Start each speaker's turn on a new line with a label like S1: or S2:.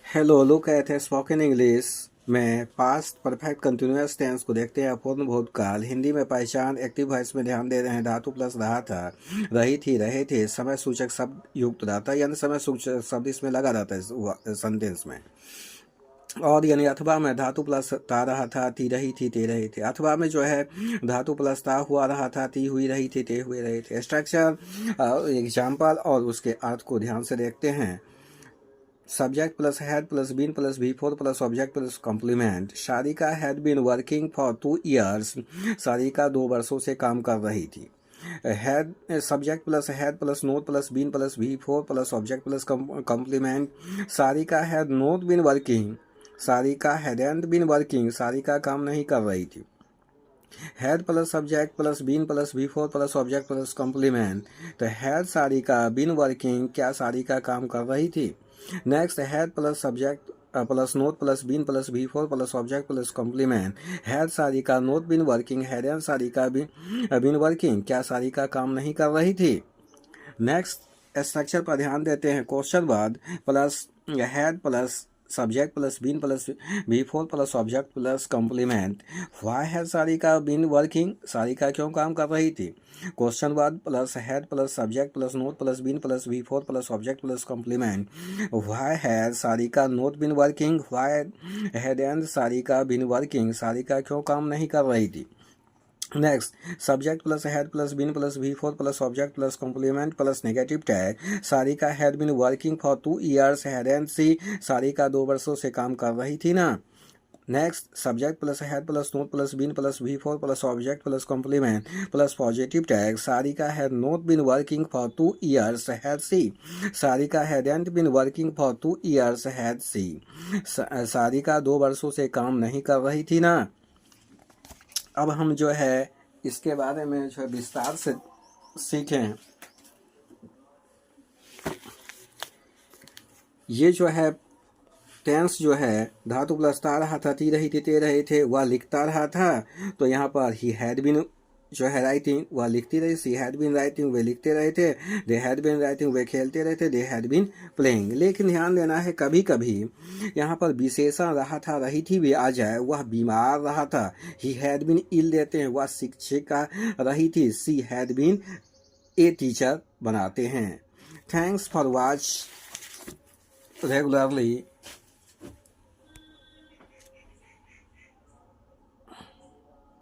S1: Hello, look at spoken English में past perfect continuous tense को देखते हैं। अपूर्ण भूतकाल। हिंदी में पहचान एक्टिव वॉइस में ध्यान दे रहे हैं। धातु प्लस रहा था, रही थी, रहे थे। समय सूचक शब्द युक्त रहता है, यानी समय सूचक शब्द इसमें लगा रहता है सेंटेंस में। और यानी अथवा में धातु प्लस ता रहा था, ती रही थी, ते रहे थे। अथवा में जो है धातु प्लस ता हुआ रहा था, ती हुई रही थी, ते हुए रहे थे। स्ट्रक्चर, एग्जाम्पल और उसके अर्थ को ध्यान से देखते हैं। Subject plus had plus been plus V4 plus object plus complement. Sarika had been working for 2 years। Sarika 2 वर्षों से काम कर रही थी। Had subject plus had plus not plus been plus V4 plus object plus complement. Sarika had not been working. Sarika hadn't been working. Sarika काम नहीं कर रही थी। Had plus subject plus been plus V4 plus object plus complement. तो had Sarika been working, क्या सारिका काम कर रही थी। Next, had plus subject plus not plus been plus V4 plus object plus complement. Had Sarika not been working, hadn't Sarika been working, क्या सारिका काम नहीं कर रही थी। नेक्स्ट स्ट्रक्चर पर ध्यान देते हैं। Question word plus had plus subject plus been plus V4 plus object plus complement. Why has Sarika been working, Sarika क्यों काम कर रही थी। Question word plus had plus subject plus not plus been plus V4 plus object plus complement. Why has Sarika not been working, why hadn't Sarika been working, Sarika क्यों काम नहीं कर रही थी। Next, subject plus had plus been plus V4 plus object plus complement plus negative tag. Sarika had been working for 2 years, hadn't she, Sarika 2 वर्षों से काम कर रही थी ना। Next, subject plus had plus not plus been plus V4 plus object plus complement plus positive tag. Sarika had not been working for 2 years, had she, Sarika hadn't been working for 2 years, had she. Sarika 2 वर्षों से काम नहीं कर रही थी ना। अब हम जो है इसके बारे में जो है विस्तार से सीखें। ये जो है टेंस जो है धातु प्लस ता रहा था, ती रही थी, ते रहे थे, वह लिखता रहा था। तो यहाँ पर ही हैड बीन जो है राइटिंग, वह लिखती रही। सी हैड बीन राइटिंग, वे लिखते रहे थे। दे हैड बीन राइटिंग, वे खेलते रहे थे। They had been playing. लेकिन ध्यान देना है, कभी कभी यहाँ पर विशेषण रहा था, रही थी भी आ जाए। वह बीमार रहा था, ही हैड बीन इल देते हैं। वह शिक्षिका रही थी, she had been a teacher बनाते हैं। Thanks for watch regularly.